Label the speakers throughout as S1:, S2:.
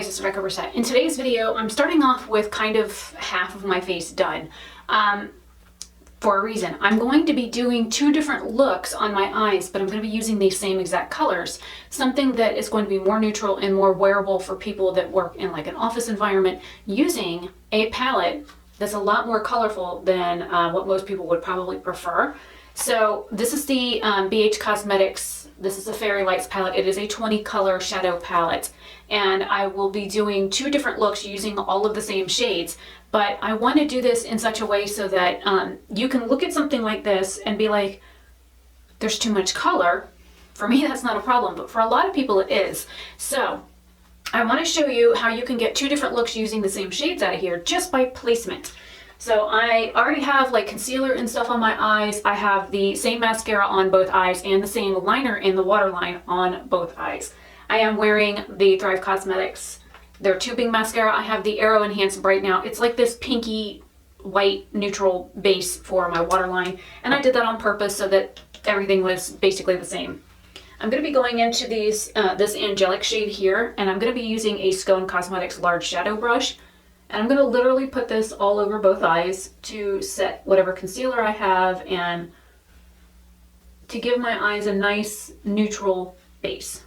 S1: guys, it's Rebecca Brissette. In today's video, I'm starting off with kind of half of my face done. For a reason. I'm going to be doing two different looks on my eyes, but I'm going to be using these same exact colors. Something that is going to be more neutral and more wearable for people that work in like an office environment, using a palette that's a lot more colorful than what most people would probably prefer. So this is the BH Cosmetics. This is a Fairy Lights palette. It is a 20 color shadow palette. And I will be doing two different looks using all of the same shades. But I want to do this in such a way so that you can look at something like this and be like, there's too much color. For me, that's not a problem, but for a lot of people it is. So I want to show you how you can get two different looks using the same shades out of here just by placement. So I already have like concealer and stuff on my eyes. I have the same mascara on both eyes and the same liner in the waterline on both eyes. I am wearing the Thrive Cosmetics, their tubing mascara. I have the Aero Enhance Bright Now. It's like this pinky white neutral base for my waterline, and I did that on purpose so that everything was basically the same. I'm going to be going into these this Angelic shade here, and I'm going to be using a Scone Cosmetics large shadow brush, and I'm going to literally put this all over both eyes to set whatever concealer I have and to give my eyes a nice neutral base.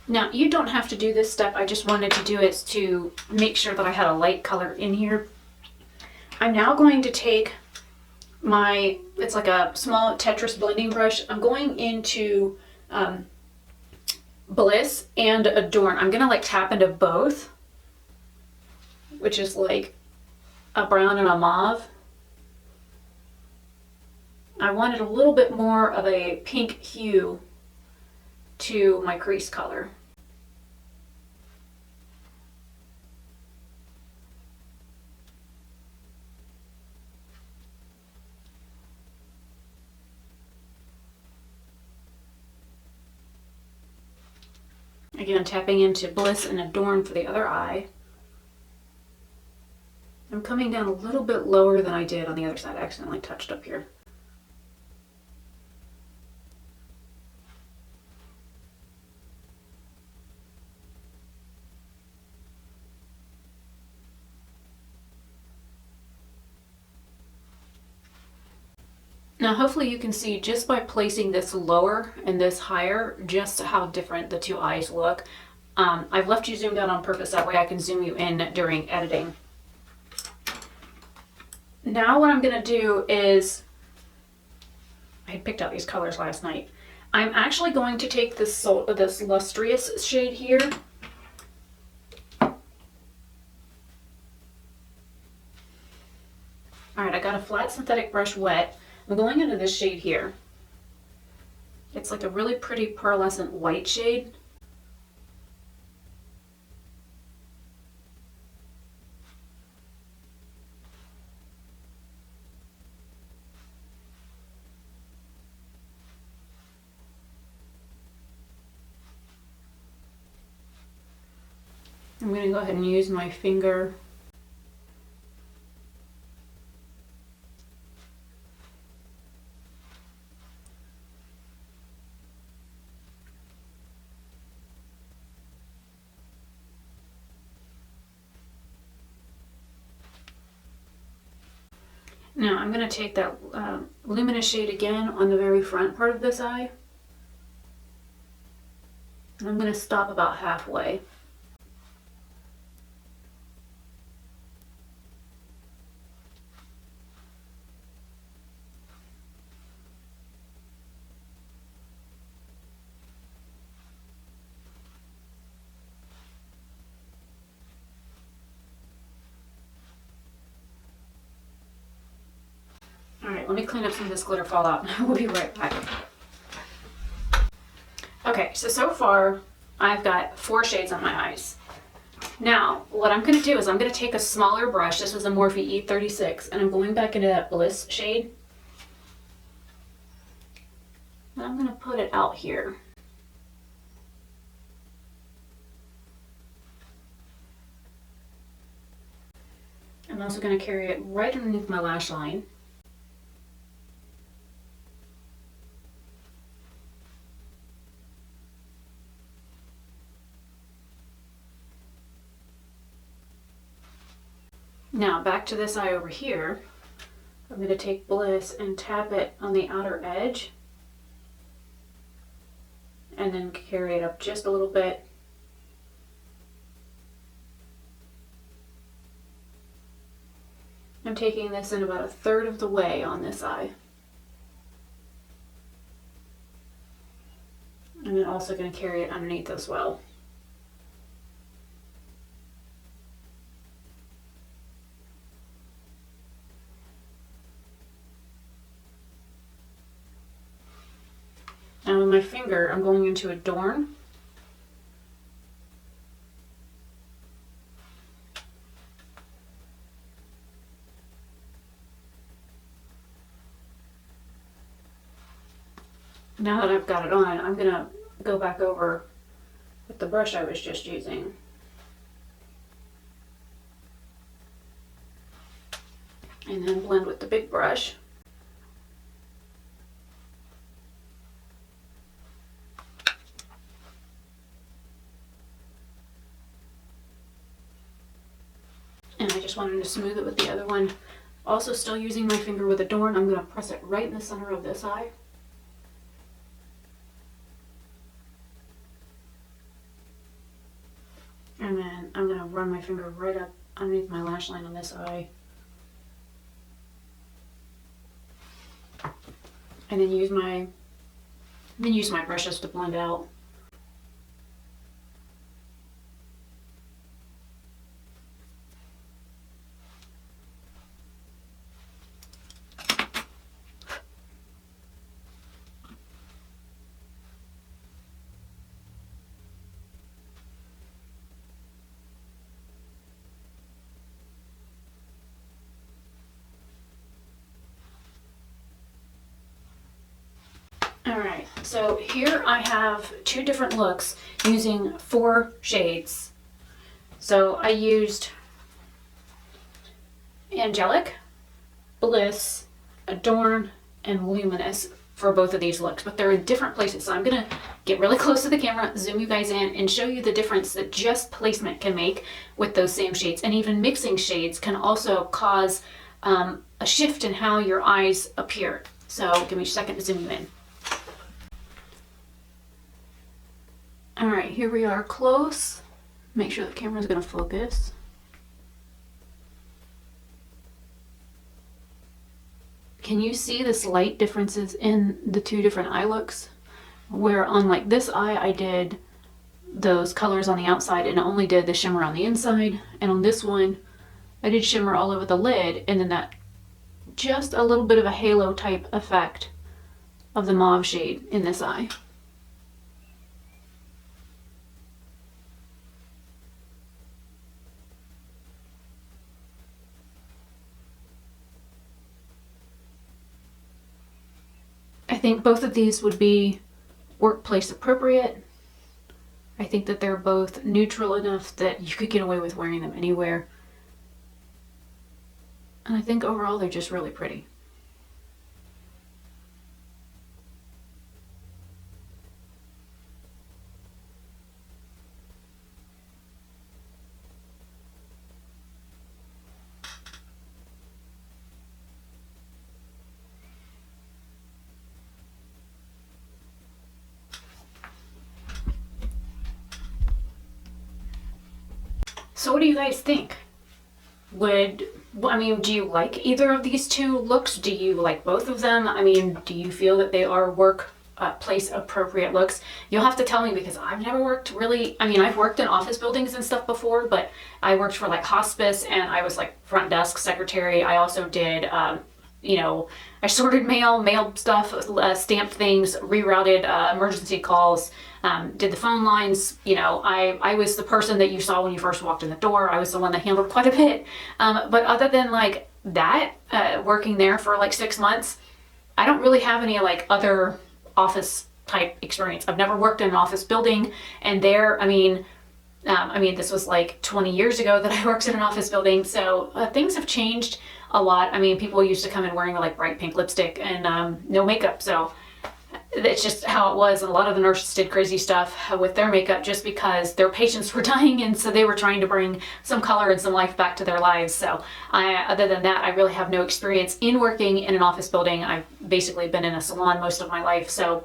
S1: Now, you don't have to do this step. I just wanted to do it to make sure that I had a light color in here. I'm now going to take my, it's like a small Tetris blending brush. I'm going into Blizz and Adorn. I'm going to like tap into both, which is like a brown and a mauve. I wanted a little bit more of a pink hue to my crease color. Again, tapping into Bliss and Adorn for the other eye. I'm coming down a little bit lower than I did on the other side. I accidentally touched up here. Now hopefully you can see just by placing this lower and this higher just how different the two eyes look. I've left you zoomed out on purpose, that way I can zoom you in during editing. Now what I'm going to do is, I had picked out these colors last night. I'm actually going to take this lustrous shade here. Alright, I got a flat synthetic brush wet. I'm going into this shade here. It's like a really pretty pearlescent white shade. I'm going to go ahead and use my finger . Now I'm going to take that Luminous shade again on the very front part of this eye. And I'm going to stop about halfway. Alright, let me clean up some of this glitter fallout and we'll be right back. Okay, so far I've got 4 shades on my eyes. Now, what I'm going to do is I'm going to take a smaller brush. This is a Morphe E36, and I'm going back into that Bliss shade. And I'm going to put it out here. I'm also going to carry it right underneath my lash line. Now back to this eye over here. I'm going to take Bliss and tap it on the outer edge and then carry it up just a little bit. I'm taking this in about 1/3 of the way on this eye. And then also going to carry it underneath as well. Now with my finger, I'm going into Adorn. Now that I've got it on, I'm going to go back over with the brush I was just using. And then blend with the big brush. And I just wanted to smooth it with the other one. Also still using my finger with Adorn, I'm going to press it right in the center of this eye. And then I'm going to run my finger right up underneath my lash line on this eye. And then use my brushes to blend out. Alright, so here I have 2 different looks using 4 shades. So I used Angelic, Bliss, Adorn, and Luminous for both of these looks, but they're in different places. So I'm going to get really close to the camera, zoom you guys in, and show you the difference that just placement can make with those same shades. And even mixing shades can also cause a shift in how your eyes appear. So give me a second to zoom you in. Alright, here we are close. Make sure the camera's going to focus. Can you see the slight differences in the 2 different eye looks? Where on like this eye I did those colors on the outside and only did the shimmer on the inside. And on this one I did shimmer all over the lid and then that just a little bit of a halo type effect of the mauve shade in this eye. I think both of these would be workplace appropriate. I think that they're both neutral enough that you could get away with wearing them anywhere. And I think overall they're just really pretty. So what do you guys think? Do you like either of these 2 looks? Do you like both of them? I mean, do you feel that they are workplace appropriate looks? You'll have to tell me because I've never worked really, I've worked in office buildings and stuff before, but I worked for like hospice and I was like front desk secretary. I also did, you know, I sorted mail, mailed stuff, stamped things, rerouted emergency calls, did the phone lines. You know, I was the person that you saw when you first walked in the door. I was the one that handled quite a bit. But other than like that, working there for like 6 months, I don't really have any like other office type experience. I've never worked in an office building, and there, I mean, this was like 20 years ago that I worked in an office building, so things have changed a lot. I mean, people used to come in wearing like bright pink lipstick and no makeup, so it's just how it was. And a lot of the nurses did crazy stuff with their makeup just because their patients were dying, and so they were trying to bring some color and some life back to their lives. So other than that, I really have no experience in working in an office building. I've basically been in a salon most of my life, so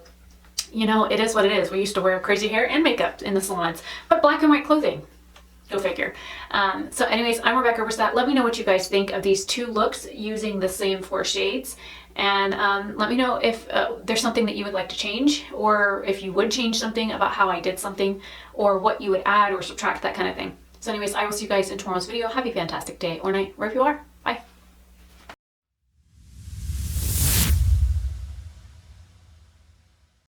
S1: you know, it is what it is. We used to wear crazy hair and makeup in the salons, but black and white clothing. Go figure. So anyways, I'm Rebecca Versat. Let me know what you guys think of these two looks using the same 4 shades. And let me know if there's something that you would like to change, or if you would change something about how I did something, or what you would add or subtract, that kind of thing. So anyways, I will see you guys in tomorrow's video. Have a fantastic day or night, wherever you are.